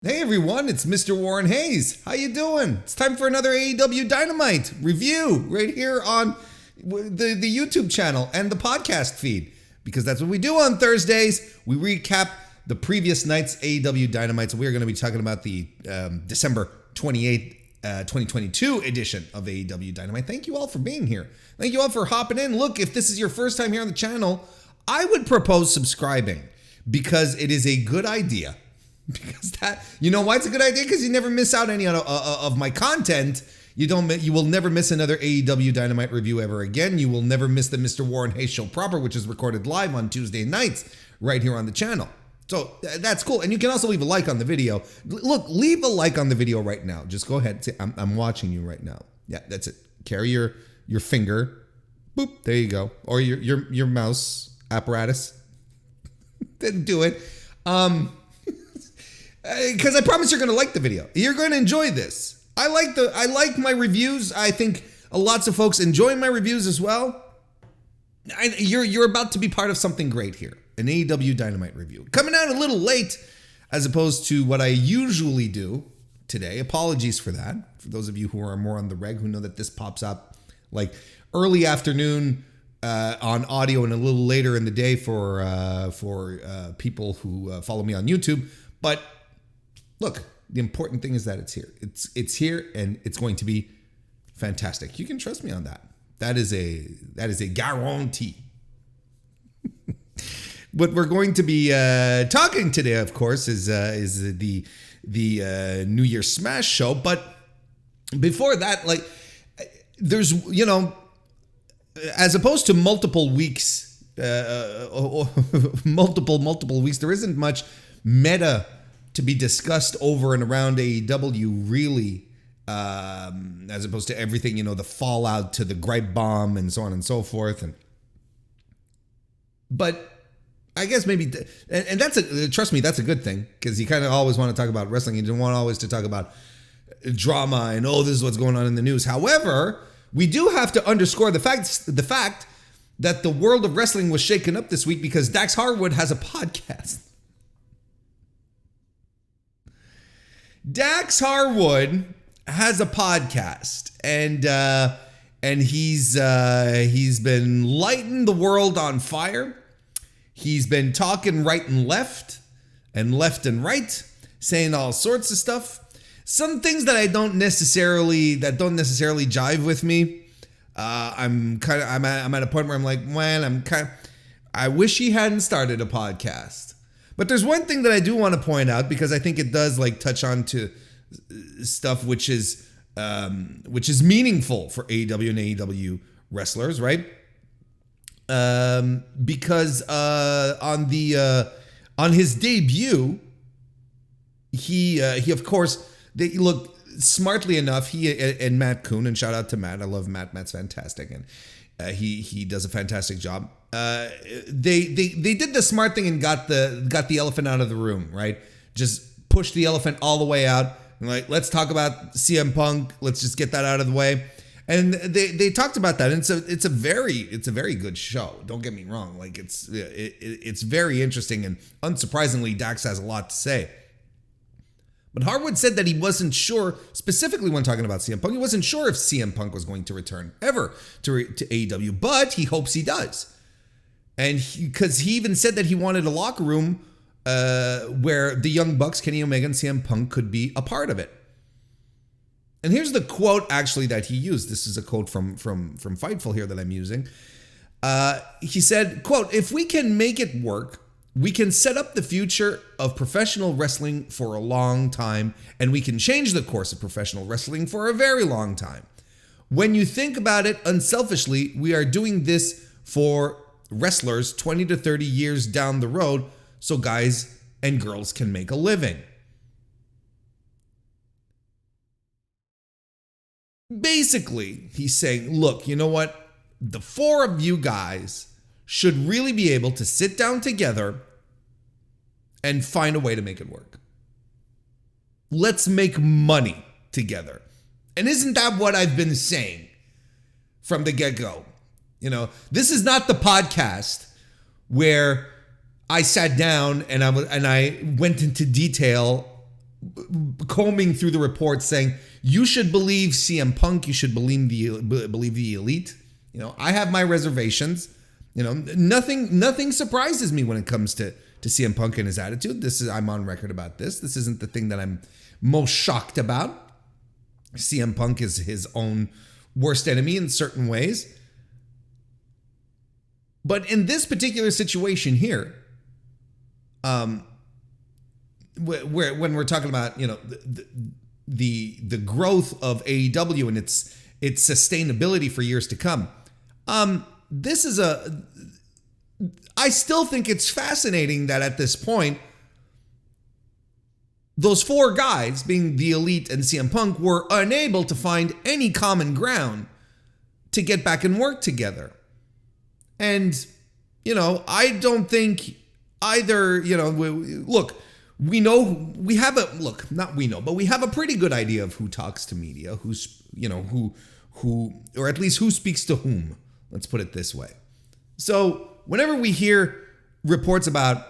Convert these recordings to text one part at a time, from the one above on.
Hey everyone, it's MrWarrenHayes. How you doing? It's time for another AEW Dynamite review right here on the YouTube channel and the podcast feed, because that's what we do on Thursdays. We recap the previous night's AEW Dynamite. So we're going to be talking about the December 28th, 2022 edition of AEW Dynamite. Thank you all for being here. Thank you all for hopping in. Look, if this is your first time here on the channel, I would propose subscribing because it is a good idea. Because you know why it's a good idea? Because you never miss out any of my content. You will never miss another AEW Dynamite review ever again. You will never miss the Mr. Warren Hayes show proper, which is recorded live on Tuesday nights right here on the channel. So that's cool. And you can also leave a like on the video. Look, leave a like on the video right now. Just go ahead. Say, I'm watching you right now. Yeah, that's it. Carry your finger. Boop. There you go. Or your mouse apparatus. Then do it. Because I promise you're going to like the video. You're going to enjoy this. I like my reviews. I think lots of folks enjoy my reviews as well. You're about to be part of something great here. An AEW Dynamite review. Coming out a little late as opposed to what I usually do today. Apologies for that. For those of you who are more on the reg, who know that this pops up like early afternoon on audio and a little later in the day for people who follow me on YouTube. But look, the important thing is that it's here. It's here, and it's going to be fantastic. You can trust me on that. That is a guarantee. What we're going to be talking today, of course, is the New Year Smash show. But before that, like, there's, you know, as opposed to multiple weeks, multiple weeks, there isn't much meta to be discussed over and around AEW, really, as opposed to everything, you know, the fallout to the gripe bomb and so on and so forth. But I guess maybe, and that's trust me, that's a good thing, because you kind of always want to talk about wrestling. You don't want always to talk about drama and, oh, this is what's going on in the news. However, we do have to underscore the fact that the world of wrestling was shaken up this week because Dax Harwood has a podcast. Dax Harwood has a podcast, and he's been lighting the world on fire. He's been talking right and left and right, saying all sorts of stuff. Some things that don't necessarily jive with me. I'm at a point where I'm like, man, I wish he hadn't started a podcast. But there's one thing that I do want to point out, because I think it does like touch on to stuff which is meaningful for AEW and AEW wrestlers, right? Because on his debut, he of course, they look smartly enough. He and Matt Kuhn, and shout out to Matt. I love Matt. Matt's fantastic, and he does a fantastic job. They did the smart thing and got the elephant out of the room, right? Just push the elephant all the way out. And like, let's talk about CM Punk. Let's just get that out of the way. And they talked about that. And it's a very good show. Don't get me wrong. Like it's very interesting, and unsurprisingly, Dax has a lot to say. But Harwood said that he wasn't sure, specifically when talking about CM Punk, he wasn't sure if CM Punk was going to return ever to AEW, but he hopes he does. And because he even said that he wanted a locker room where the Young Bucks, Kenny Omega, and CM Punk could be a part of it. And here's the quote actually that he used. This is a quote from Fightful here that I'm using. He said, quote, "If we can make it work, we can set up the future of professional wrestling for a long time, and we can change the course of professional wrestling for a very long time. When you think about it unselfishly, we are doing this for wrestlers 20 to 30 years down the road so guys and girls can make a living." Basically, he's saying, look, you know what? The four of you guys should really be able to sit down together and find a way to make it work. Let's make money together. And isn't that what I've been saying from the get-go? You know, this is not the podcast where I sat down and I went into detail combing through the reports saying, you should believe CM Punk, you should believe the Elite. I have my reservations. Nothing surprises me when it comes to CM Punk and his attitude. I'm on record about this. This isn't the thing that I'm most shocked about. CM Punk is his own worst enemy in certain ways. But in this particular situation here, when we're talking about, the growth of AEW and its sustainability for years to come, I still think it's fascinating that at this point, those four guys, being the Elite and CM Punk, were unable to find any common ground to get back and work together. And, I don't think either, we have a pretty good idea of who talks to media, who, or at least who speaks to whom. Let's put it this way. So whenever we hear reports about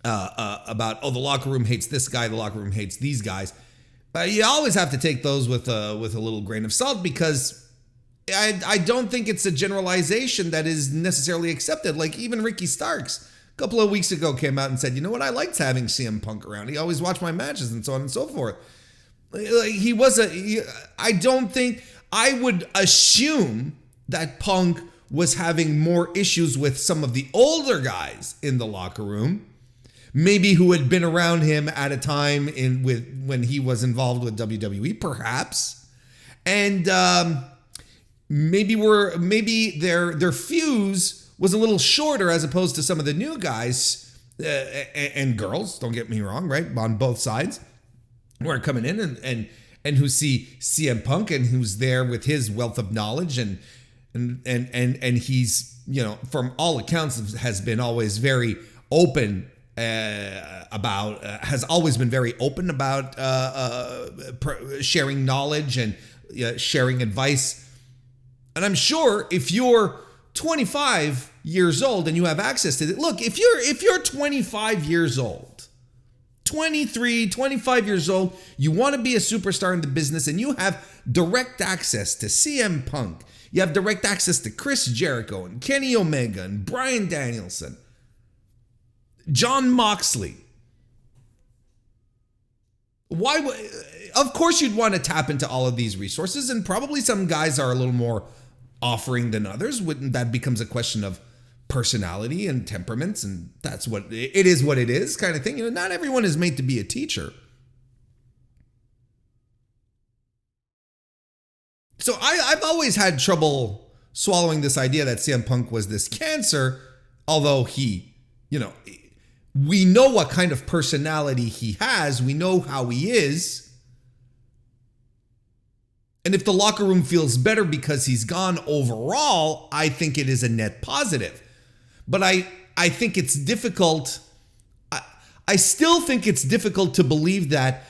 the locker room hates this guy, the locker room hates these guys, you always have to take those with a little grain of salt, because I don't think it's a generalization that is necessarily accepted. Like even Ricky Starks a couple of weeks ago came out and said, I liked having CM Punk around. He always watched my matches and so on and so forth. I don't think, I would assume that Punk was having more issues with some of the older guys in the locker room, maybe who had been around him at a time when he was involved with WWE, perhaps, and maybe their fuse was a little shorter as opposed to some of the new guys and girls. Don't get me wrong, right? On both sides, who are coming in and who see CM Punk and who's there with his wealth of knowledge and he's, from all accounts has been always very open has always been very open about sharing knowledge and sharing advice. And I'm sure if you're 25 years old and you have access to it, look, if you're 25 years old, 23, 25 years old, you want to be a superstar in the business and you have direct access to CM Punk, you have direct access to Chris Jericho and Kenny Omega and Bryan Danielson, John Moxley. Of course you'd want to tap into all of these resources, and probably some guys are a little more offering than others. That becomes a question of personality and temperaments, and that's what it is kind of thing. Not everyone is made to be a teacher. So I've always had trouble swallowing this idea that CM Punk was this cancer, although he, we know what kind of personality he has. We know how he is. And if the locker room feels better because he's gone overall, I think it is a net positive. But I think it's difficult. I still think it's difficult to believe that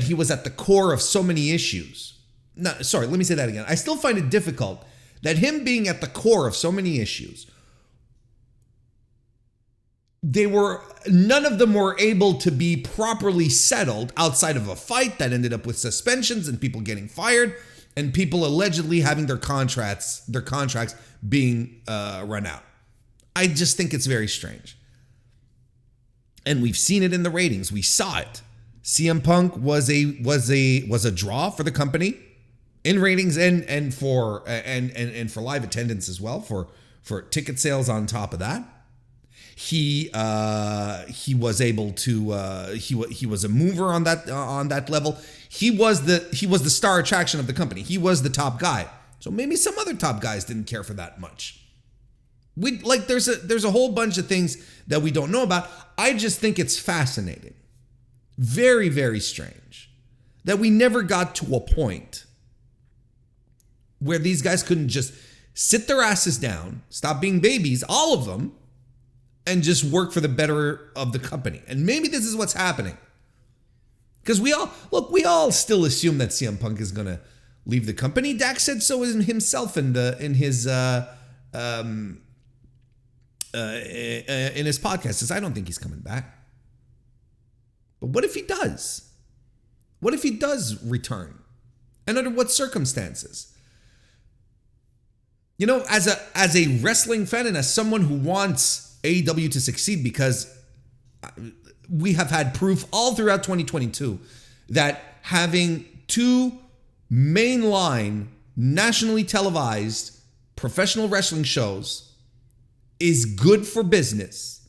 he was at the core of so many issues. No, sorry, let me say that again. I still find it difficult that him being at the core of so many issues, none of them were able to be properly settled outside of a fight that ended up with suspensions and people getting fired and people allegedly having their contracts being run out. I just think it's very strange. And we've seen it in the ratings. We saw it. CM Punk was a draw for the company in ratings and for live attendance as well, for ticket sales on top of that. He was able to he was a mover on that level. He was the star attraction of the company. He was the top guy. So maybe some other top guys didn't care for that much. There's a whole bunch of things that we don't know about. I just think it's fascinating. Very, very strange that we never got to a point where these guys couldn't just sit their asses down, stop being babies, all of them, and just work for the better of the company. And maybe this is what's happening. Because we all still assume that CM Punk is going to leave the company. Dax said so himself in his podcast. Says, I don't think he's coming back. But what if he does? What if he does return? And under what circumstances? You know, as a wrestling fan and as someone who wants AEW to succeed, because we have had proof all throughout 2022 that having two mainline, nationally televised professional wrestling shows is good for business,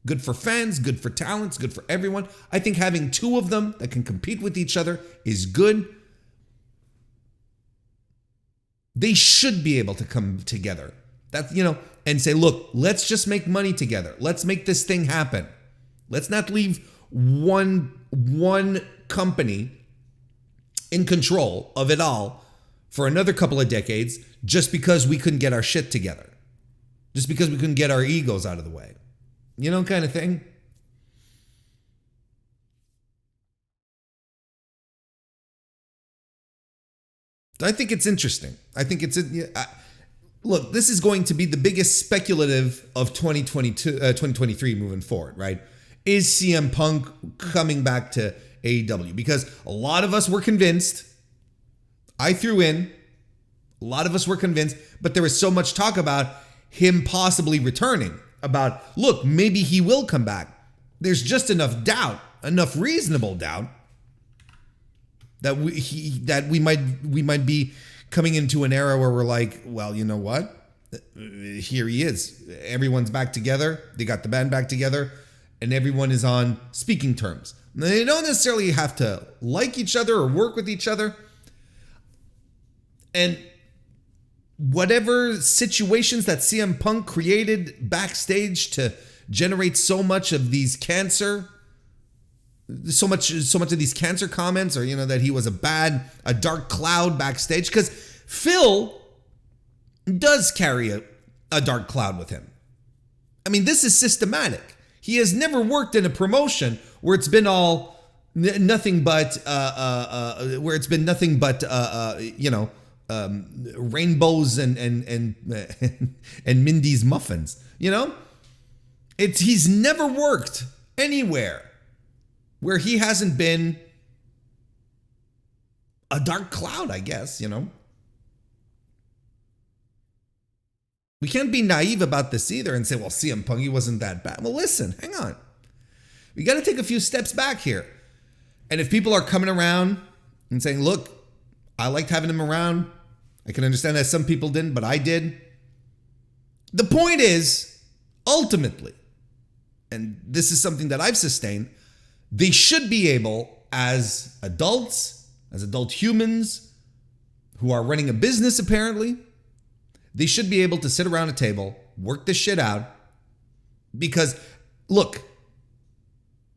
good for fans, good for talents, good for everyone. I think having two of them that can compete with each other is good. They should be able to come together. That's, you know, and say, look, let's just make money together. Let's make this thing happen. Let's not leave one company in control of it all for another couple of decades just because we couldn't get our shit together. Just because we couldn't get our egos out of the way. You know, kind of thing. I think it's interesting. I think it's look, this is going to be the biggest speculative of 2023 moving forward, right? Is CM Punk coming back to AEW? Because a lot of us were convinced. I threw in. A lot of us were convinced, but there was so much talk about him possibly returning. About, look, maybe he will come back. There's just enough doubt, enough reasonable doubt, that we might be coming into an era where we're like, well, you know what? Here he is. Everyone's back together. They got the band back together, and everyone is on speaking terms. They don't necessarily have to like each other or work with each other. And whatever situations that CM Punk created backstage to generate so much of these cancer, so much of these cancer comments, or, you know, that he was a dark cloud backstage, because Phil does carry a dark cloud with him. I mean, this is systematic. He has never worked in a promotion where it's been all nothing but rainbows and Mindy's muffins. You know, he's never worked anywhere where he hasn't been a dark cloud, I guess, you know. We can't be naive about this either and say, well, CM Punk, he wasn't that bad. Well, listen, hang on. We got to take a few steps back here. And if people are coming around and saying, look, I liked having him around, I can understand that some people didn't, but I did. The point is, ultimately, and this is something that I've sustained, they should be able, as adults, as adult humans who are running a business apparently, they should be able to sit around a table, work this shit out. Because, look,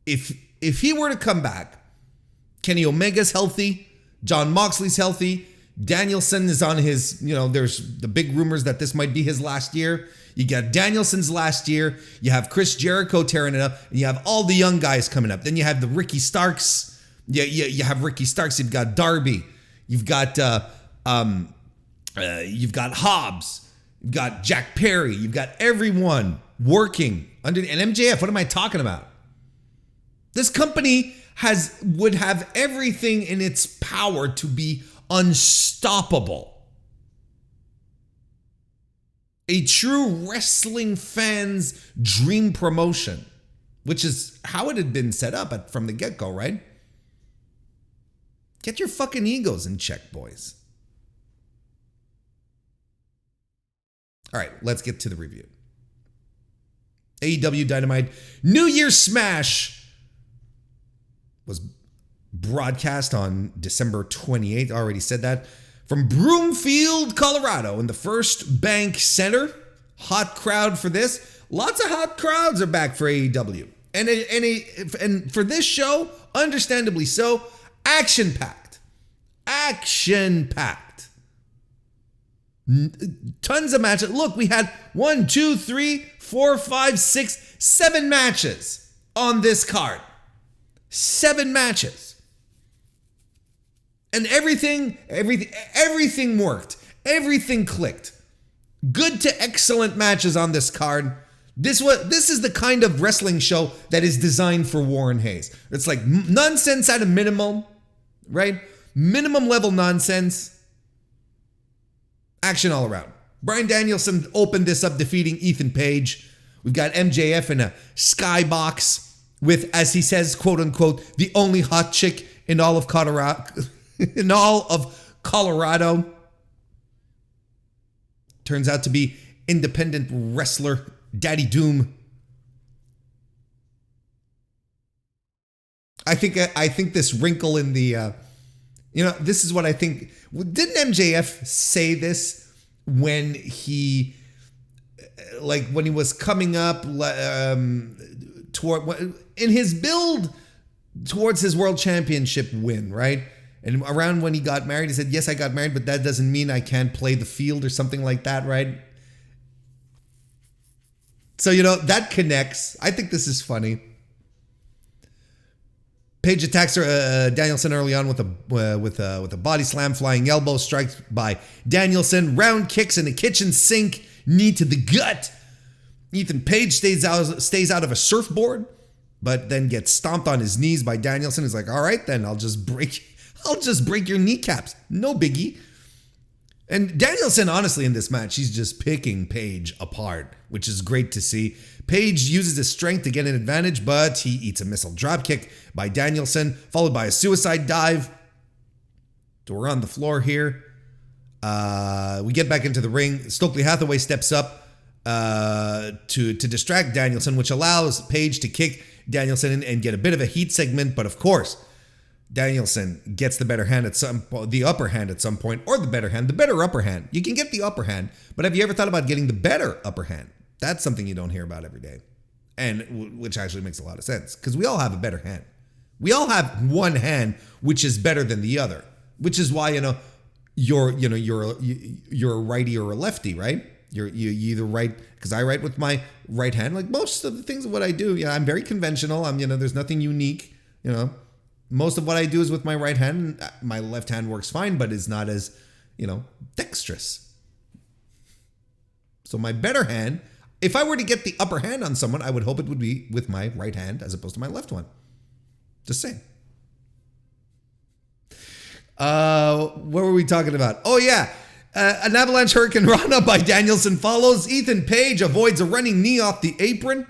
if he were to come back, Kenny Omega's healthy, John Moxley's healthy, Danielson is on his, you know, there's the big rumors that this might be his last year. You got Danielson's last year. You have Chris Jericho tearing it up. And you have all the young guys coming up. Then you have the Ricky Starks. You have Ricky Starks. You've got Darby. You've got Hobbs. You've got Jack Perry. You've got everyone working under. And MJF, what am I talking about? This company would have everything in its power to be unstoppable. A true wrestling fan's dream promotion, which is how it had been set up from the get-go, right? Get your fucking egos in check, boys. All right, let's get to the review. AEW Dynamite New Year's Smash was broadcast on December 28th. I already said that. From Broomfield, Colorado, in the First Bank Center. Hot crowd for this. Lots of hot crowds are back for AEW. And for this show, understandably so, action-packed. Action-packed. Tons of matches. Look, we had 1, 2, 3, 4, 5, 6, 7 matches on this card. 7 matches. And everything worked. Everything clicked. Good to excellent matches on this card. This is the kind of wrestling show that is designed for Warren Hayes. It's like nonsense at a minimum, right? Minimum level nonsense. Action all around. Bryan Danielson opened this up defeating Ethan Page. We've got MJF in a skybox with, as he says, quote unquote, the only hot chick in all of Colorado. Turns out to be independent wrestler Daddy Doom. I think this wrinkle in the, this is what I think. Didn't MJF say this when he was coming up toward in his build towards his world championship win, right? And around when he got married, he said, "Yes, I got married, but that doesn't mean I can't play the field," or something like that, right? So, that connects. I think this is funny. Page attacks Danielson early on with a body slam, flying elbow, strikes by Danielson, round kicks in the kitchen sink, knee to the gut. Ethan Page stays out of a surfboard, but then gets stomped on his knees by Danielson. He's like, "All right, then I'll just break your kneecaps. No biggie." And Danielson, honestly, in this match, he's just picking Page apart, which is great to see. Page uses his strength to get an advantage, but he eats a missile dropkick by Danielson, followed by a suicide dive. So we're on the floor here. We get back into the ring. Stokely Hathaway steps up to distract Danielson, which allows Page to kick Danielson and get a bit of a heat segment. But of course, Danielson gets the upper hand at some point, or the better upper hand. You can get the upper hand, but have you ever thought about getting the better upper hand? That's something you don't hear about every day, and which actually makes a lot of sense because we all have a better hand. We all have one hand which is better than the other, which is why you're a righty or a lefty, right? You either write, because I write with my right hand. Like most of the things of what I do, I'm very conventional. There's nothing unique. Most of what I do is with my right hand. My left hand works fine, but is not as, dexterous. So my better hand, if I were to get the upper hand on someone, I would hope it would be with my right hand as opposed to my left one. Just saying. What were we talking about? Oh, yeah. An avalanche hurricane rana by Danielson follows. Ethan Page avoids a running knee off the apron.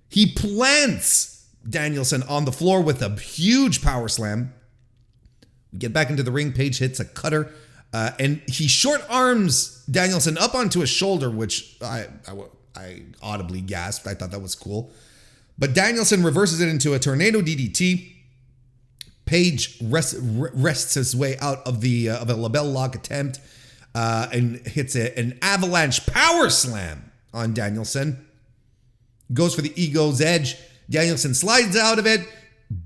He plants Danielson on the floor with a huge power slam. We get back into the ring. Page hits a cutter. And he short arms Danielson up onto his shoulder, which I audibly gasped. I thought that was cool. But Danielson reverses it into a tornado DDT. Page rests his way out of a label lock attempt and hits an avalanche power slam on Danielson. Goes for the ego's edge. Danielson slides out of it.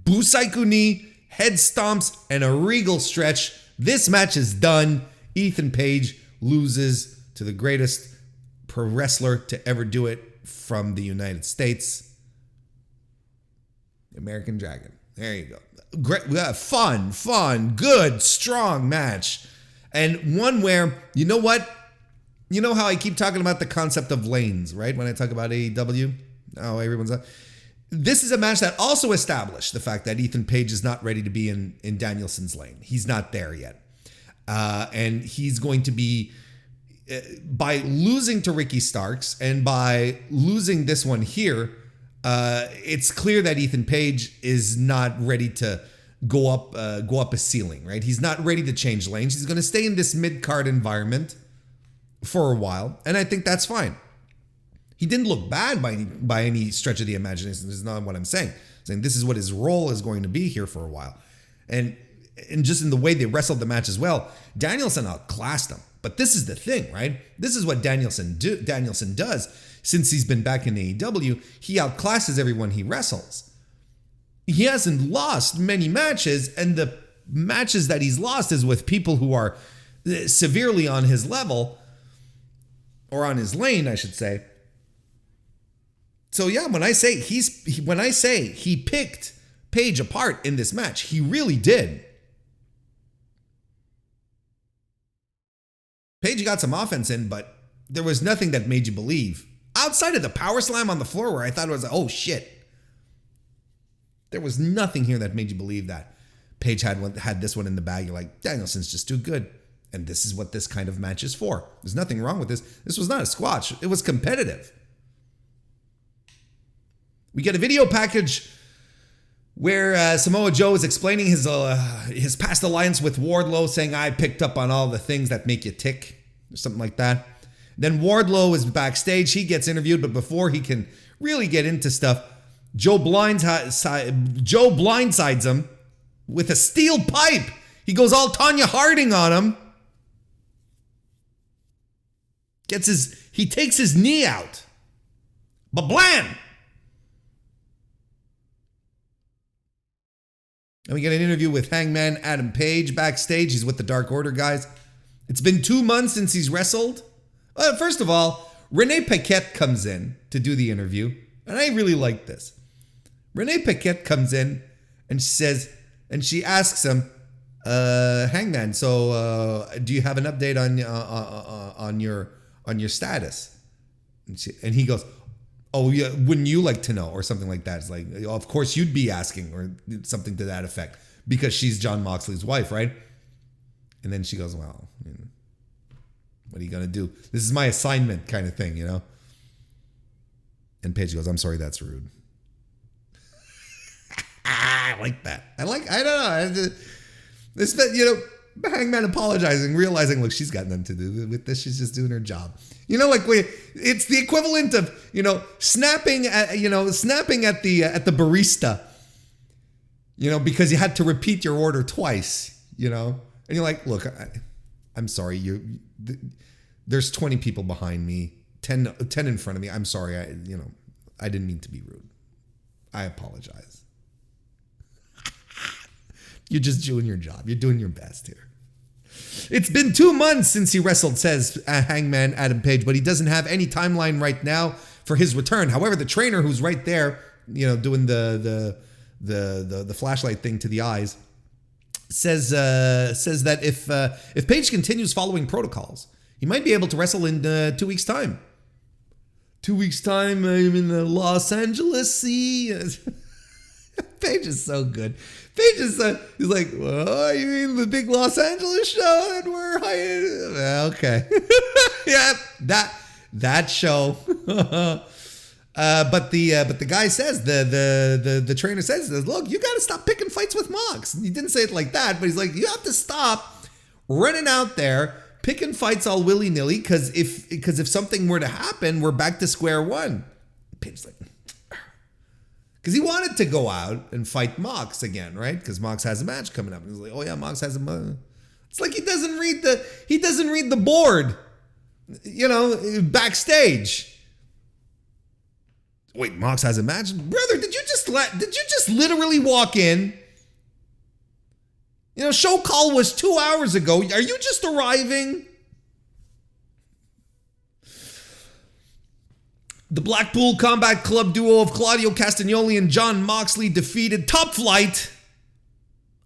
Busaiku knee, head stomps, and a regal stretch. This match is done. Ethan Page loses to the greatest pro wrestler to ever do it from the United States. American Dragon. There you go. Great, fun, good, strong match. And one where, you know what? You know how I keep talking about the concept of lanes, right? When I talk about AEW? Oh, everyone's up. This is a match that also established the fact that Ethan Page is not ready to be in Danielson's lane. He's not there yet. And he's going to be, by losing to Ricky Starks and by losing this one here, it's clear that Ethan Page is not ready to go up a ceiling, right? He's not ready to change lanes. He's going to stay in this mid-card environment for a while, and I think that's fine. He didn't look bad by any stretch of the imagination. This is not what I'm saying. I'm saying this is what his role is going to be here for a while. And just in the way they wrestled the match as well, Danielson outclassed him. But this is the thing, right? This is what Danielson does. Since he's been back in AEW, he outclasses everyone he wrestles. He hasn't lost many matches, and the matches that he's lost is with people who are severely on his level, or on his lane, I should say. So yeah, when I say he picked Page apart in this match, he really did. Page got some offense in, but there was nothing that made you believe. Outside of the power slam on the floor where I thought it was, oh shit. There was nothing here that made you believe that. Paige had this one in the bag. You're like, Danielson's just too good. And this is what this kind of match is for. There's nothing wrong with this. This was not a squash. It was competitive. We get a video package where Samoa Joe is explaining his past alliance with Wardlow, saying, I picked up on all the things that make you tick, or something like that. Then Wardlow is backstage. He gets interviewed, but before he can really get into stuff, Joe blindsides him with a steel pipe. He goes all Tanya Harding on him. He takes his knee out. Ba-blam! And we get an interview with Hangman Adam Page backstage. He's with the Dark Order guys. It's been 2 months since he's wrestled. First of all, Renee Paquette comes in to do the interview. And I really like this. Renee Paquette comes in and she asks him, Hangman, so do you have an update on your status? And he goes, oh yeah, wouldn't you like to know, or something like that. It's like, of course you'd be asking, or something to that effect, because she's John Moxley's wife, right? And then she goes, well, what are you gonna do? This is my assignment, kind of thing, you know. And Paige goes, I'm sorry, that's rude. I like that. I don't know. This, Hangman apologizing, realizing, look, she's got nothing to do with this. She's just doing her job. It's the equivalent of, snapping at the barista, because you had to repeat your order twice, and you're like, look, I'm sorry. There's 20 people behind me, 10 in front of me. I'm sorry. I didn't mean to be rude. I apologize. You're just doing your job. You're doing your best here. It's been 2 months since he wrestled, says Hangman Adam Page, but he doesn't have any timeline right now for his return. However, the trainer, who's right there, doing the flashlight thing to the eyes, says that if Page continues following protocols, he might be able to wrestle in 2 weeks' time. 2 weeks' time, I'm in Los Angeles. See, Page is so good. Page is he's like, well, you mean the big Los Angeles show? And we're okay. Yeah, that show. But the guy says, the trainer says, look, you got to stop picking fights with Mox. He didn't say it like that, but he's like, you have to stop running out there picking fights all willy nilly, because if something were to happen, we're back to square one. Page's like, because he wanted to go out and fight Mox again, right? Because Mox has a match coming up. And he's like, oh yeah, Mox has a. It's like he doesn't read the board, backstage. Wait, Mox has a match, brother? Did you just literally walk in? Show call was 2 hours ago. Are you just arriving? The Blackpool Combat Club duo of Claudio Castagnoli and Jon Moxley defeated Top Flight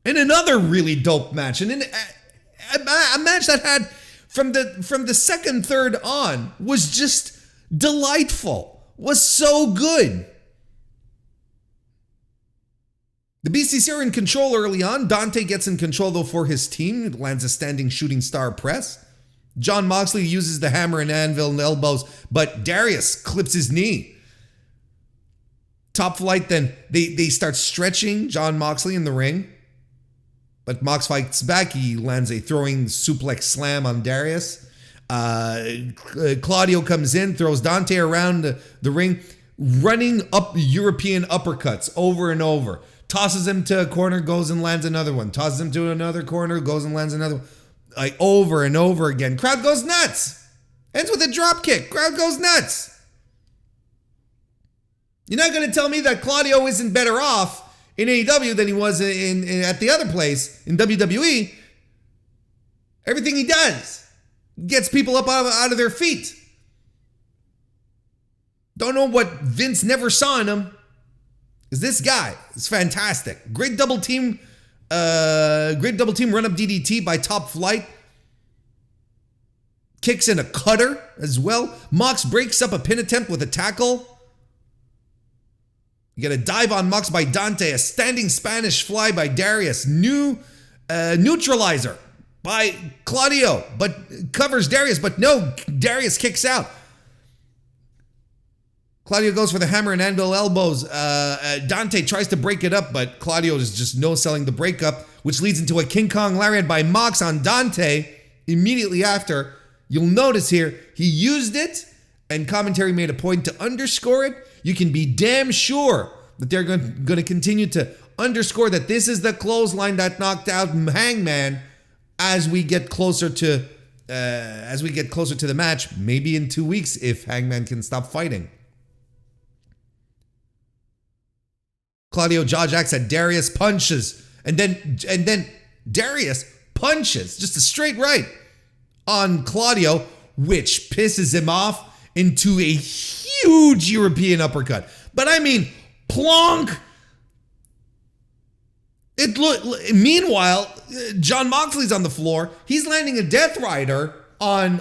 in another really dope match. And in a match that had, from the second third on, was just delightful. Was so good. The BCC are in control early on. Dante gets in control, though, for his team. Lands a standing shooting star press. Jon Moxley uses the hammer and anvil and elbows, but Darius clips his knee. Top Flight then, they start stretching Jon Moxley in the ring, but Mox fights back. He lands a throwing suplex slam on Darius. Claudio comes in, throws Dante around the ring, running up European uppercuts over and over. Tosses him to a corner, goes and lands another one. Tosses him to another corner, goes and lands another one. Like over and over again. Crowd goes nuts. Ends with a drop kick. Crowd goes nuts. You're not going to tell me that Claudio isn't better off in AEW than he was at the other place in WWE. Everything he does gets people up out of their feet. Don't know what Vince never saw in him. Because this guy is fantastic. Great double team run up DDT by Top Flight. Kicks in a cutter as well. Mox breaks up a pin attempt with a tackle. You get a dive on Mox by Dante, a standing Spanish fly by Darius, neutralizer by Claudio, but covers Darius, but no, Darius kicks out. Claudio goes for the hammer and anvil elbows. Dante tries to break it up, but Claudio is just no-selling the breakup, which leads into a King Kong lariat by Mox on Dante. Immediately after, you'll notice here, he used it, and commentary made a point to underscore it. You can be damn sure that they're going to continue to underscore that this is the clothesline that knocked out Hangman as we get closer to the match, maybe in 2 weeks if Hangman can stop fighting. Claudio jaw jacks at Darius, punches, and then Darius punches just a straight right on Claudio, which pisses him off into a huge European uppercut. But I mean, plonk. Meanwhile, John Moxley's on the floor. He's landing a Death Rider on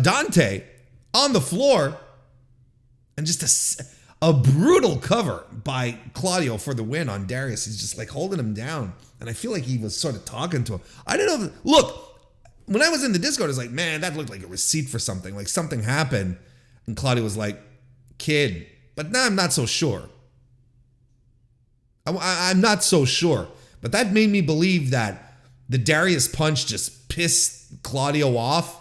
Dante on the floor, and just a brutal cover by Claudio for the win on Darius. He's just like holding him down, and I feel like he was sort of talking to him. I don't know. Look, when I was in the Discord, I was like, man, that looked like a receipt for something. Like something happened, and Claudio was like, kid. But now I'm not so sure. I'm not so sure. But that made me believe that the Darius punch just pissed Claudio off.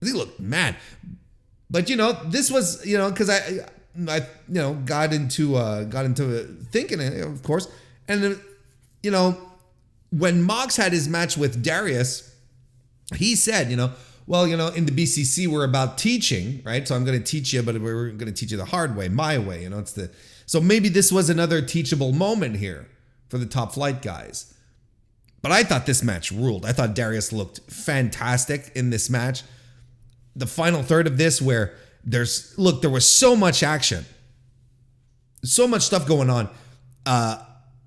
He looked mad. But, this was, because I got into thinking it, of course. And, when Mox had his match with Darius, he said, well, in the BCC, we're about teaching, right? So I'm going to teach you, but we're going to teach you the hard way, my way. So maybe this was another teachable moment here for the Top Flight guys. But I thought this match ruled. I thought Darius looked fantastic in this match. The final third of this where there was so much action, so much stuff going on.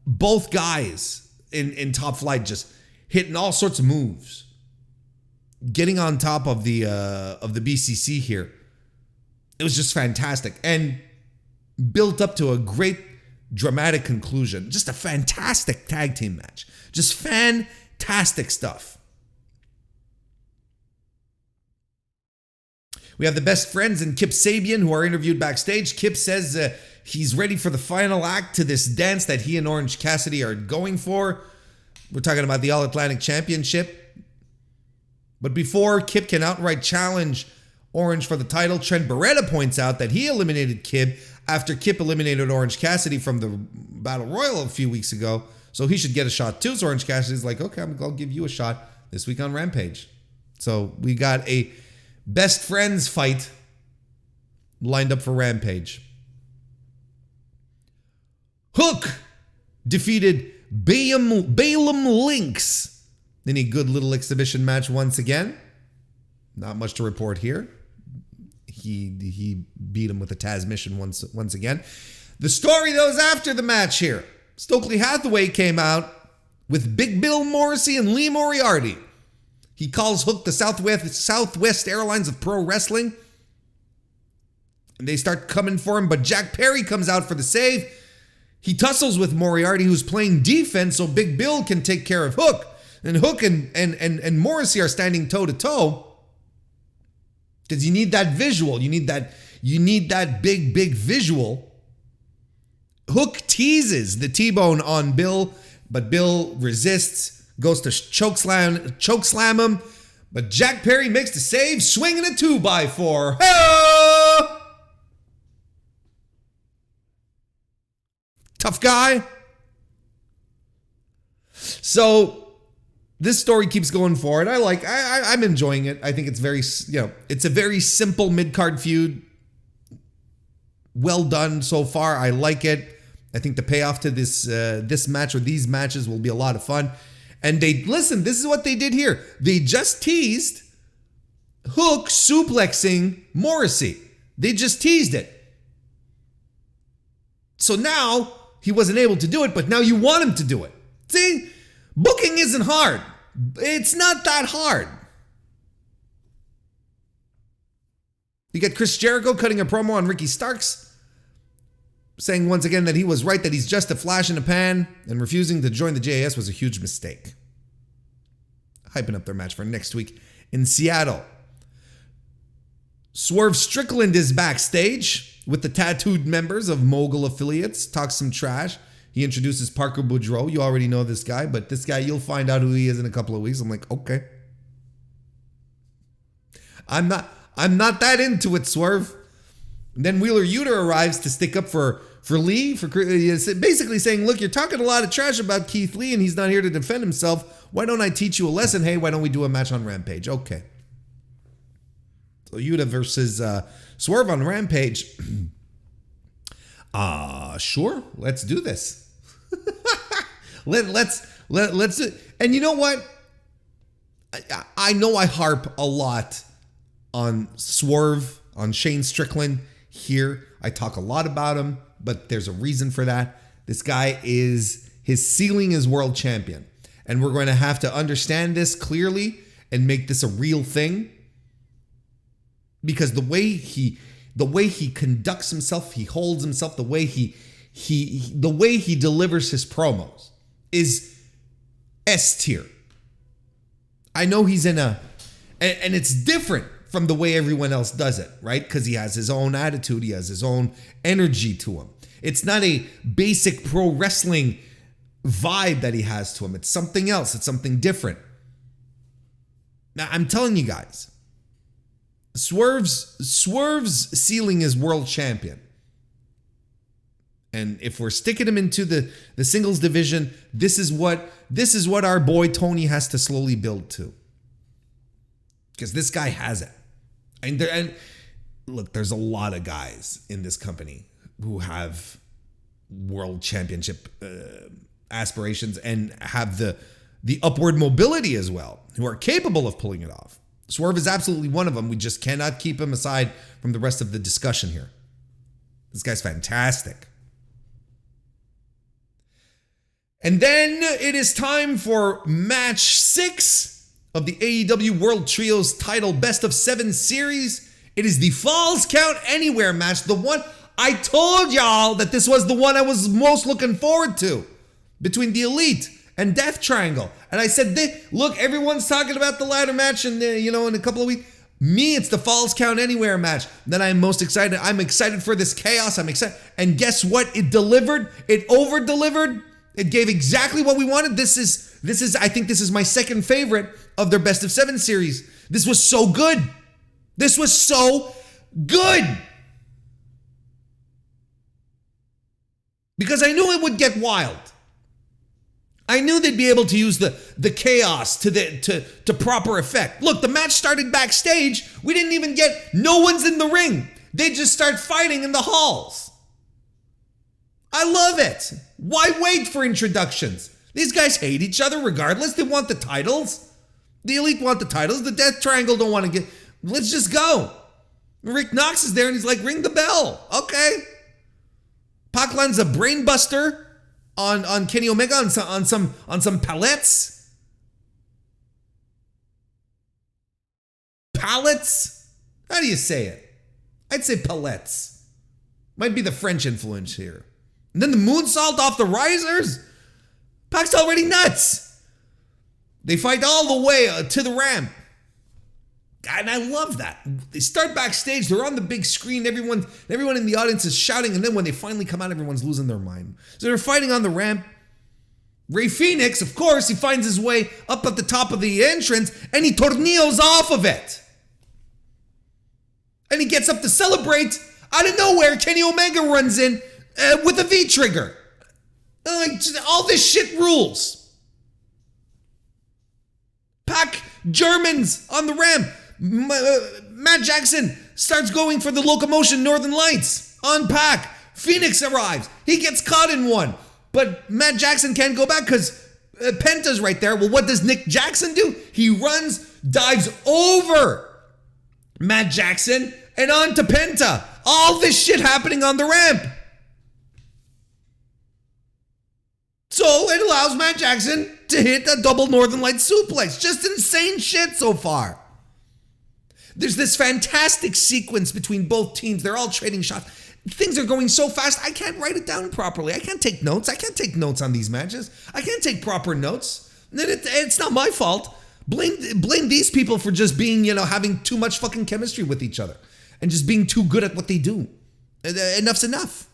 Both guys in Top Flight just hitting all sorts of moves, getting on top of the BCC here. It was just fantastic and built up to a great dramatic conclusion. Just a fantastic tag team match. Just fantastic stuff. We have the best friends and Kip Sabian who are interviewed backstage. Kip says he's ready for the final act to this dance that he and Orange Cassidy are going for. We're talking about the All-Atlantic Championship. But before Kip can outright challenge Orange for the title, Trent Beretta points out that he eliminated Kip after Kip eliminated Orange Cassidy from the Battle Royal a few weeks ago. So he should get a shot too. So Orange Cassidy's like, okay, I'll give you a shot this week on Rampage. So we got a best friends fight lined up for Rampage. Hook defeated Baylum Lynx in a good little exhibition match once again. Not much to report here. He beat him with a Taz mission once again. The story, though, is after the match here. Stokely Hathaway came out with Big Bill Morrissey and Lee Moriarty. He calls Hook the Southwest Airlines of pro wrestling. And they start coming for him, but Jack Perry comes out for the save. He tussles with Moriarty, who's playing defense, so Big Bill can take care of Hook. And Hook and Morrissey are standing toe-to-toe. Because you need that visual. You need that big visual. Hook teases the T-bone on Bill, but Bill resists, goes to chokeslam him. But Jack Perry makes the save, swinging a 2x4. Oh! Tough guy. So this story keeps going forward. I'm enjoying it. I think it's it's a very simple mid-card feud. Well done so far. I like it. I think the payoff to this match or these matches will be a lot of fun. And this is what they did here. They just teased Hook suplexing Morrissey. They just teased it. So now he wasn't able to do it, but now you want him to do it. See? Booking isn't hard. It's not that hard. You get Chris Jericho cutting a promo on Ricky Starks, saying once again that he was right, that he's just a flash in a pan, and refusing to join the JAS was a huge mistake. Hyping up their match for next week in Seattle. Swerve Strickland is backstage with the tattooed members of Mogul affiliates, talks some trash. He introduces Parker Boudreaux. You already know this guy, but this guy, you'll find out who he is in a couple of weeks. I'm like, okay. I'm not that into it, Swerve. And then Wheeler Yuta arrives to stick up for Lee, basically saying, look, you're talking a lot of trash about Keith Lee and he's not here to defend himself. Why don't I teach you a lesson? Hey, why don't we do a match on Rampage? Okay. So Yuta versus Swerve on Rampage. Sure, let's do this. let's do it. And you know what? I know I harp a lot on Swerve, on Shane Strickland here. I talk a lot about him, but there's a reason for that. This guy his ceiling is world champion. And we're going to have to understand this clearly and make this a real thing. Because the way he conducts himself, he holds himself, the way he delivers his promos is S tier. I know he's in and it's different from the way everyone else does it, right? Because he has his own attitude, he has his own energy to him. It's not a basic pro wrestling vibe that he has to him. It's something else. It's something different. Now, I'm telling you guys, Swerve's ceiling is world champion. And if we're sticking him into the singles division, this is what our boy Tony has to slowly build to. Because this guy has it. And look, there's a lot of guys in this company who have world championship aspirations and have the upward mobility as well, who are capable of pulling it off. Swerve is absolutely one of them. We just cannot keep him aside from the rest of the discussion here. This guy's fantastic. And then it is time for match 6 of the AEW World Trios title Best of 7 series. It is the Falls Count Anywhere match. The one I told y'all that this was the one I was most looking forward to between the Elite and Death Triangle. And I said, look, everyone's talking about the ladder match and in a couple of weeks. Me, it's the Falls Count Anywhere match that I'm most excited. I'm excited for this chaos. I'm excited. And guess what? It delivered. It over-delivered. It gave exactly what we wanted. This is I think this is my second favorite of their Best of 7 series. This was so good. This was so good. Because I knew it would get wild. I knew they'd be able to use the chaos to proper effect. Look, the match started backstage. We didn't even no one's in the ring. They just start fighting in the halls. I love it. Why wait for introductions? These guys hate each other regardless. They want the titles. The Elite want the titles. The Death Triangle don't want to let's just go. Rick Knox is there and he's like, ring the bell. Okay. Pac lands a brain buster on Kenny Omega on some pallets. Pallets? How do you say it? I'd say pallets. Might be the French influence here. And then the moonsault off the risers. Pac's already nuts. They fight all the way to the ramp. And I love that. They start backstage. They're on the big screen. Everyone in the audience is shouting. And then when they finally come out, everyone's losing their mind. So they're fighting on the ramp. Rey Fenix, of course, he finds his way up at the top of the entrance. And he tornillos off of it. And he gets up to celebrate. Out of nowhere, Kenny Omega runs in with a V-trigger. All this shit rules. Pac Germans on the ramp. Matt Jackson starts going for the locomotion Northern Lights on Pac. Phoenix arrives. He gets caught in one. But Matt Jackson can't go back because Penta's right there. Well, what does Nick Jackson do? He runs, dives over Matt Jackson and on to Penta. All this shit happening on the ramp. So it allows Matt Jackson to hit a double Northern Lights suplex. Just insane shit so far. There's this fantastic sequence between both teams. They're all trading shots. Things are going so fast, I can't write it down properly. I can't take notes. I can't take notes on these matches. I can't take proper notes. It's not my fault. Blame these people for just being, having too much fucking chemistry with each other and just being too good at what they do. Enough's enough.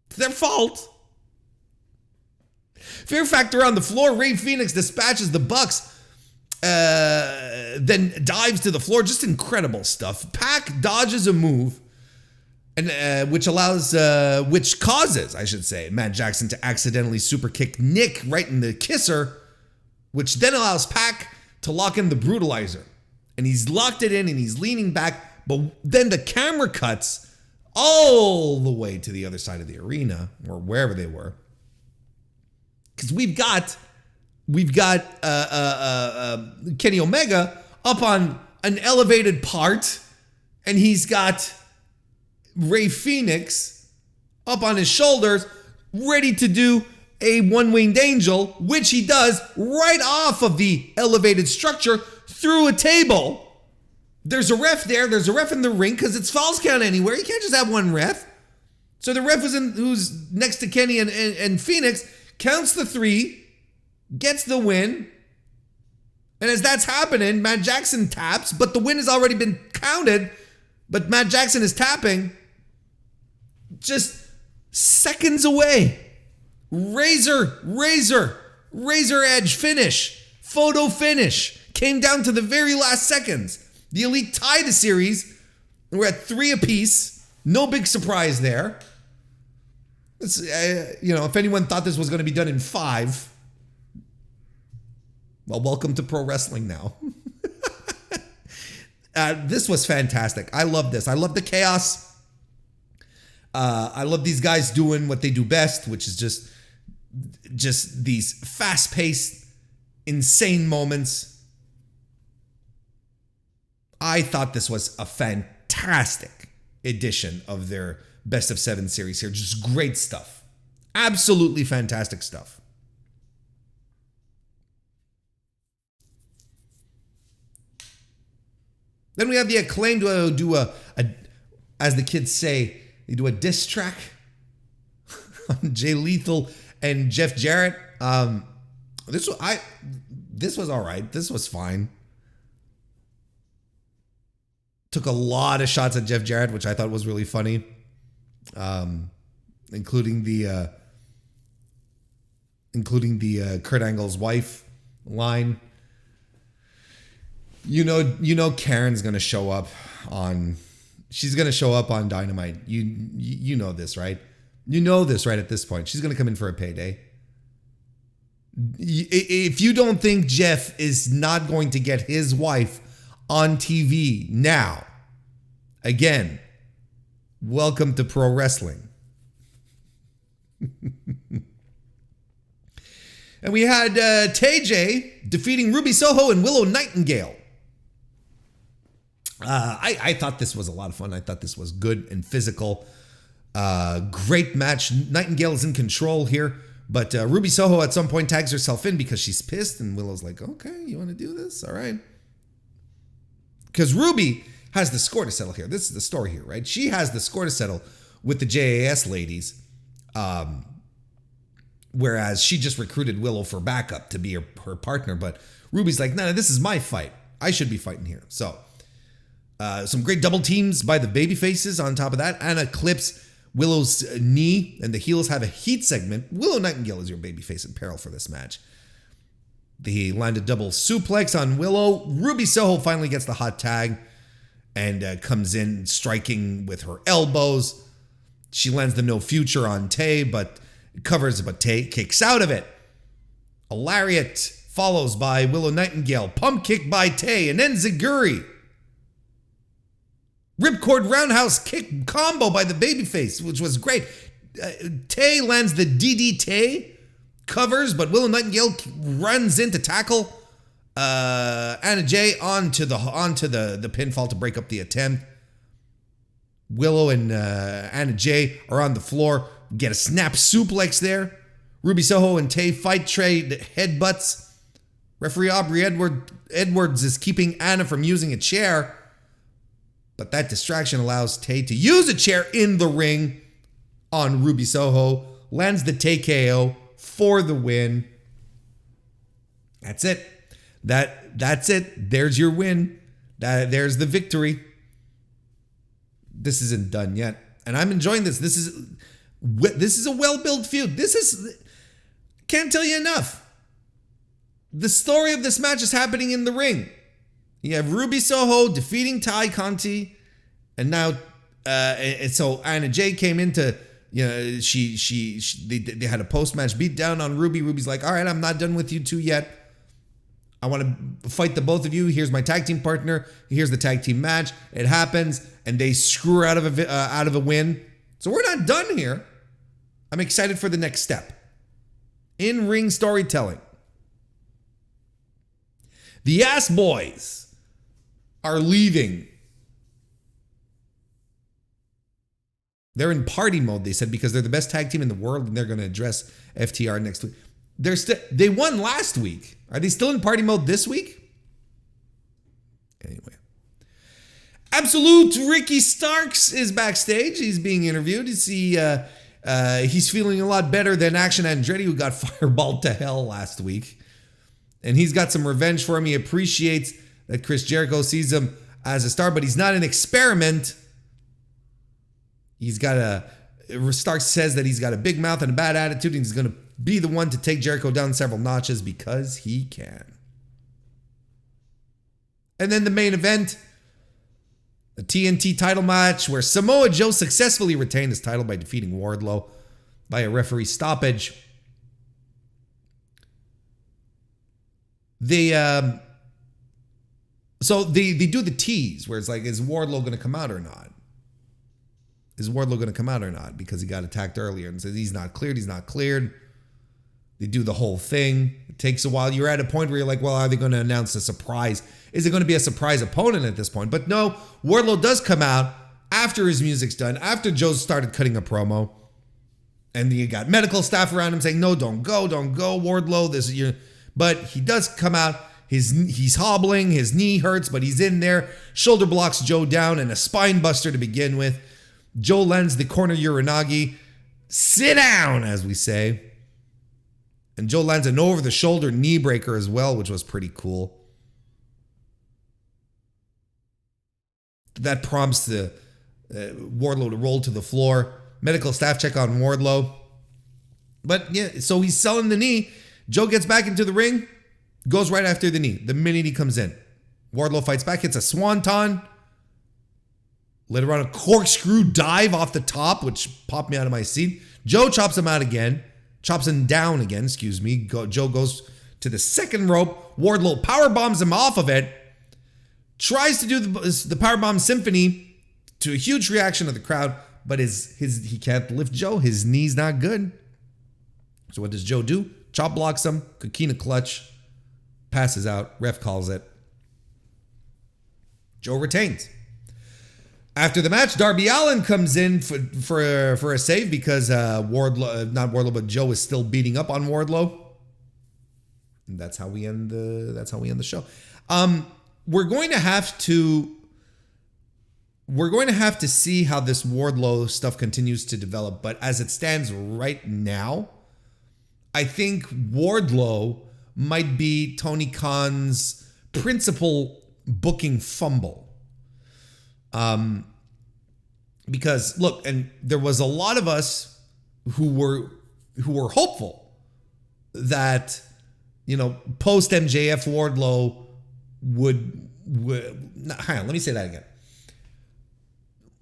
It's their fault. Fear factor on the floor. Rey Fenix dispatches the Bucks. Then dives to the floor. Just incredible stuff. Pac dodges a move, and which causes, I should say, Matt Jackson to accidentally super kick Nick right in the kisser, which then allows Pac to lock in the brutalizer. And he's locked it in and he's leaning back, but then the camera cuts all the way to the other side of the arena or wherever they were. Because we've got Kenny Omega up on an elevated part, and he's got Rey Fenix up on his shoulders, ready to do a one-winged angel, which he does right off of the elevated structure through a table. There's a ref there. There's a ref in the ring because it's falls count anywhere. You can't just have one ref. So the ref who's next to Kenny and Phoenix counts the 3, gets the win. And as that's happening, Matt Jackson taps, but the win has already been counted. But Matt Jackson is tapping just seconds away. Razor edge finish. Photo finish. Came down to the very last seconds. The Elite tied the series. We're at 3 apiece. No big surprise there. It's, if anyone thought this was going to be done in 5, well, welcome to pro wrestling now. This was fantastic. I love this. I love the chaos. I love these guys doing what they do best, which is just these fast-paced, insane moments. I thought this was a fantastic edition of their Best of 7 series here. Just great stuff. Absolutely fantastic stuff. Then we have the Acclaim to do a as the kids say, they do a diss track on Jay Lethal and Jeff Jarrett. This was all right. This was fine. Took a lot of shots at Jeff Jarrett, which I thought was really funny, including the Kurt Angle's wife line. You know Karen's gonna show up on. She's gonna show up on Dynamite. You know this, right? You know this, right? At this point, she's gonna come in for a payday. If you don't think Jeff is not going to get his wife on TV now, again, welcome to pro wrestling. And we had TJ defeating Ruby Soho and Willow Nightingale. I thought this was a lot of fun. I thought this was good and physical. Great match. Nightingale is in control here. But Ruby Soho at some point tags herself in because she's pissed. And Willow's like, okay, you want to do this? All right. Because Ruby has the score to settle here. This is the story here, right? She has the score to settle with the JAS ladies. Whereas she just recruited Willow for backup to be her partner. But Ruby's like, no, this is my fight. I should be fighting here. So some great double teams by the baby faces on top of that. Anna clips Willow's knee, and the heels have a heat segment. Willow Nightingale is your babyface in peril for this match. They land a double suplex on Willow. Ruby Soho finally gets the hot tag and comes in striking with her elbows. She lands the no future on Tay, but covers, but Tay kicks out of it. A lariat follows by Willow Nightingale. Pump kick by Tay, and then Zaguri. Ripcord roundhouse kick combo by the babyface, which was great. Tay lands the DDT, covers, but Willow Nightingale runs in to tackle Anna Jay onto the pinfall to break up the attempt. Willow and Anna Jay are on the floor, get a snap suplex there. Ruby Soho and Tay fight, trade headbutts. Referee Aubrey Edwards is keeping Anna from using a chair, but that distraction allows Tay to use a chair in the ring on Ruby Soho, lands the TKO for the win. That's it. That's it. There's your win. There's the victory. This isn't done yet, and I'm enjoying this. This is a well-built feud. Can't tell you enough. The story of this match is happening in the ring. You have Ruby Soho defeating Ty Conti, and now, and so Anna Jay came into, they had a post-match beatdown on Ruby. Ruby's like, all right, I'm not done with you two yet. I want to fight the both of you. Here's my tag team partner. Here's the tag team match. It happens, and they screw her out of a win. So we're not done here. I'm excited for the next step. In-ring storytelling. The Ass Boys are leaving. They're in party mode, they said, because they're the best tag team in the world, and they're going to address FTR next week. They won last week. Are they still in party mode this week? Anyway. Absolute Ricky Starks is backstage. He's being interviewed. He's feeling a lot better than Action Andretti, who got fireballed to hell last week. And he's got some revenge for him. He appreciates that Chris Jericho sees him as a star, but he's not an experiment. Starks says that he's got a big mouth and a bad attitude, and he's going to be the one to take Jericho down several notches because he can. And then the main event, the TNT title match, where Samoa Joe successfully retained his title by defeating Wardlow by a referee stoppage. They do the tease where it's like, is Wardlow going to come out or not? Is Wardlow going to come out or not? Because he got attacked earlier and says he's not cleared. They do the whole thing. It takes a while. You're at a point where you're like, well, are they going to announce a surprise? Is it going to be a surprise opponent at this point? But no, Wardlow does come out after his music's done, after Joe started cutting a promo. And you got medical staff around him saying, no, don't go, Wardlow. But he does come out. He's hobbling. His knee hurts, but he's in there. Shoulder blocks Joe down and a spine buster to begin with. Joe lands the corner Uranagi. Sit down, as we say. And Joe lands an over-the-shoulder knee breaker as well, which was pretty cool. That prompts the Wardlow to roll to the floor. Medical staff check on Wardlow. But yeah, so he's selling the knee. Joe gets back into the ring, goes right after the knee. The minute he comes in, Wardlow fights back, hits a swanton. Later on, a corkscrew dive off the top, which popped me out of my seat. Joe chops him down again, Joe goes to the second rope. Wardlow power bombs him off of it. Tries to do the powerbomb symphony to a huge reaction of the crowd, but he can't lift Joe. His knee's not good. So what does Joe do? Chop blocks him. Coquina clutch. Passes out. Ref calls it. Joe retains. After the match, Darby Allin comes in for a save because not Wardlow, but Joe is still beating up on Wardlow. And that's how we end the show. We're going to have to see how this Wardlow stuff continues to develop. But as it stands right now, I think Wardlow might be Tony Khan's principal booking fumble. Because look, and there was a lot of us who were hopeful that, post MJF Wardlow would hang on, let me say that again.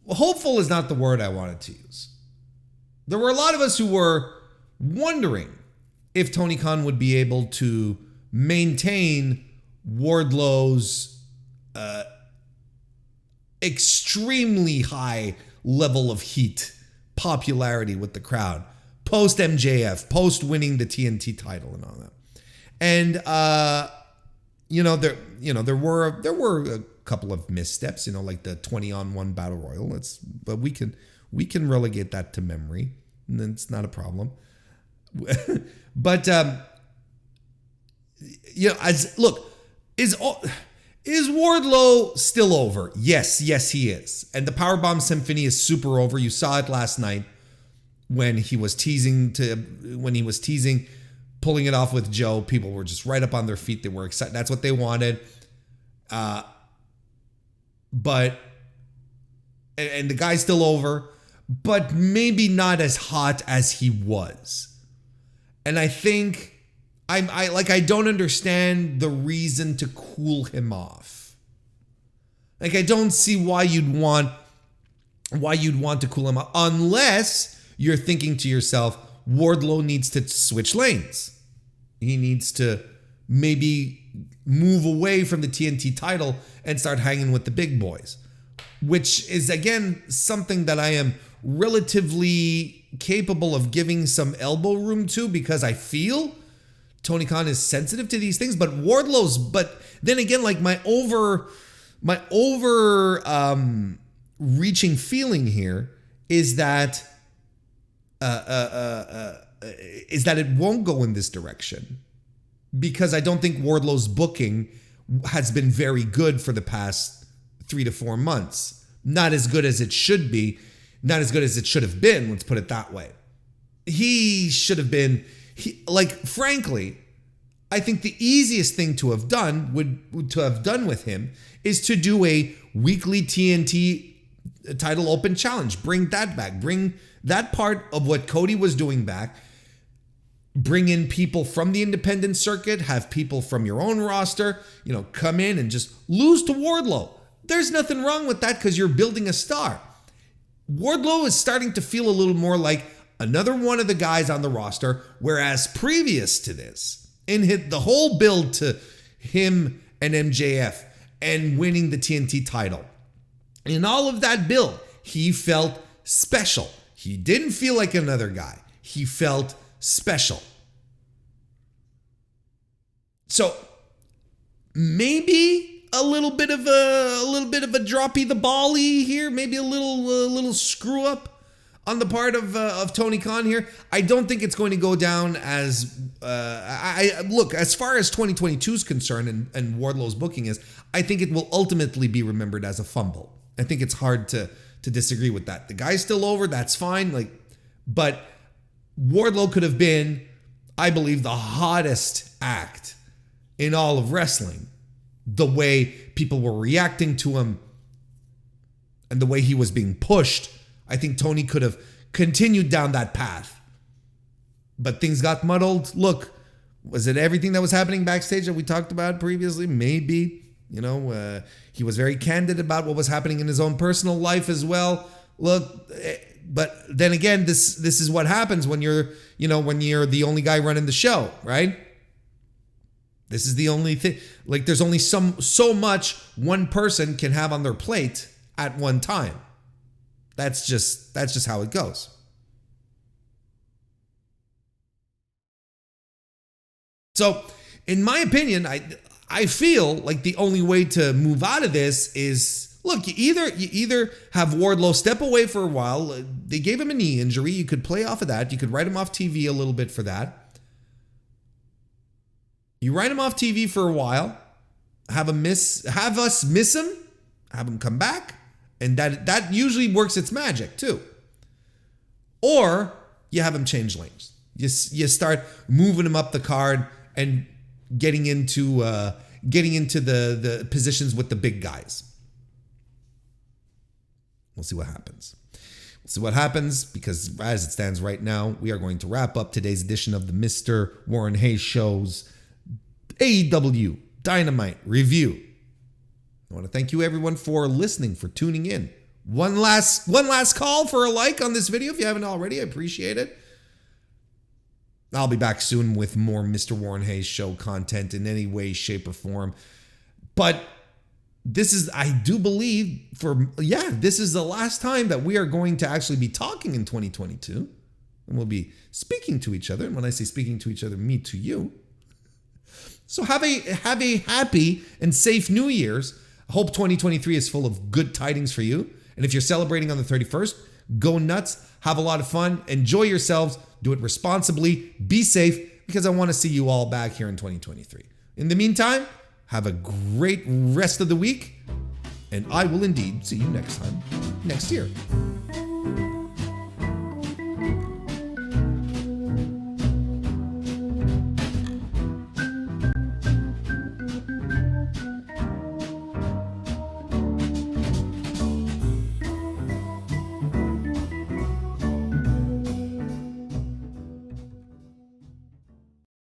Hopeful is not the word I wanted to use. There were a lot of us who were wondering if Tony Khan would be able to maintain Wardlow's extremely high level of heat, popularity with the crowd, post MJF, post winning the TNT title and all that. And there were a couple of missteps, like the 20-on-1 battle royal. But we can relegate that to memory, and it's not a problem. But is Wardlow still over? Yes, he is. And the Powerbomb Symphony is super over. You saw it last night when he was teasing, pulling it off with Joe. People were just right up on their feet. They were excited. That's what they wanted. But the guy's still over, but maybe not as hot as he was. And I think I don't understand the reason to cool him off. Like, I don't see why you'd want to cool him off unless you're thinking to yourself, Wardlow needs to switch lanes. He needs to maybe move away from the TNT title and start hanging with the big boys, which is, again, something that I am relatively capable of giving some elbow room to, because I feel Tony Khan is sensitive to these things. But then again, like my reaching feeling here is that it won't go in this direction, because I don't think Wardlow's booking has been very good for the past 3 to 4 months. Not as good as it should be. Not as good as it should have been. Let's put it that way. He should have been, frankly, I think the easiest thing to have done with him is to do a weekly TNT title open challenge. Bring that back. Bring that part of what Cody was doing back. Bring in people from the independent circuit. Have people from your own roster, come in and just lose to Wardlow. There's nothing wrong with that, because you're building a star. Wardlow is starting to feel a little more like another one of the guys on the roster, whereas previous to this, in the whole build to him and MJF and winning the TNT title, in all of that build, he felt special. He didn't feel like another guy. He felt special. So maybe a little bit of a droppy the bally here, maybe a little screw up on the part of Tony Khan here. I don't think it's going to go down as as far as 2022 is concerned and Wardlow's booking is, I think it will ultimately be remembered as a fumble. I think it's hard to disagree with that. The guy's still over, that's fine. But Wardlow could have been, I believe, the hottest act in all of wrestling. The way people were reacting to him and the way he was being pushed, I think Tony could have continued down that path. But things got muddled. Look, was it everything that was happening backstage that we talked about previously? Maybe. He was very candid about what was happening in his own personal life as well. Look, but then again, this is what happens when you're the only guy running the show, right? This is the only thing. There's only so much one person can have on their plate at one time. That's just how it goes. So, in my opinion, I feel like the only way to move out of this is, look, you either have Wardlow step away for a while. They gave him a knee injury. You could play off of that. You could write him off TV a little bit for that. You write him off TV for a while, have us miss him, have him come back, and that usually works its magic too. Or you have him change lanes. You start moving him up the card and getting into the positions with the big guys. We'll see what happens. Because as it stands right now, we are going to wrap up today's edition of the Mr. Warren Hayes Show's AEW Dynamite review. I want to thank you everyone for listening, for tuning in. One last call for a like on this video if you haven't already. I appreciate it. I'll be back soon with more Mr. Warren Hayes Show content in any way, shape, or form. But this is, I do believe, this is the last time that we are going to actually be talking in 2022. And we'll be speaking to each other. And when I say speaking to each other, me to you. So have a happy and safe New Year's. I hope 2023 is full of good tidings for you. And if you're celebrating on the 31st, go nuts, have a lot of fun, enjoy yourselves, do it responsibly, be safe, because I want to see you all back here in 2023. In the meantime, have a great rest of the week, and I will indeed see you next time, next year.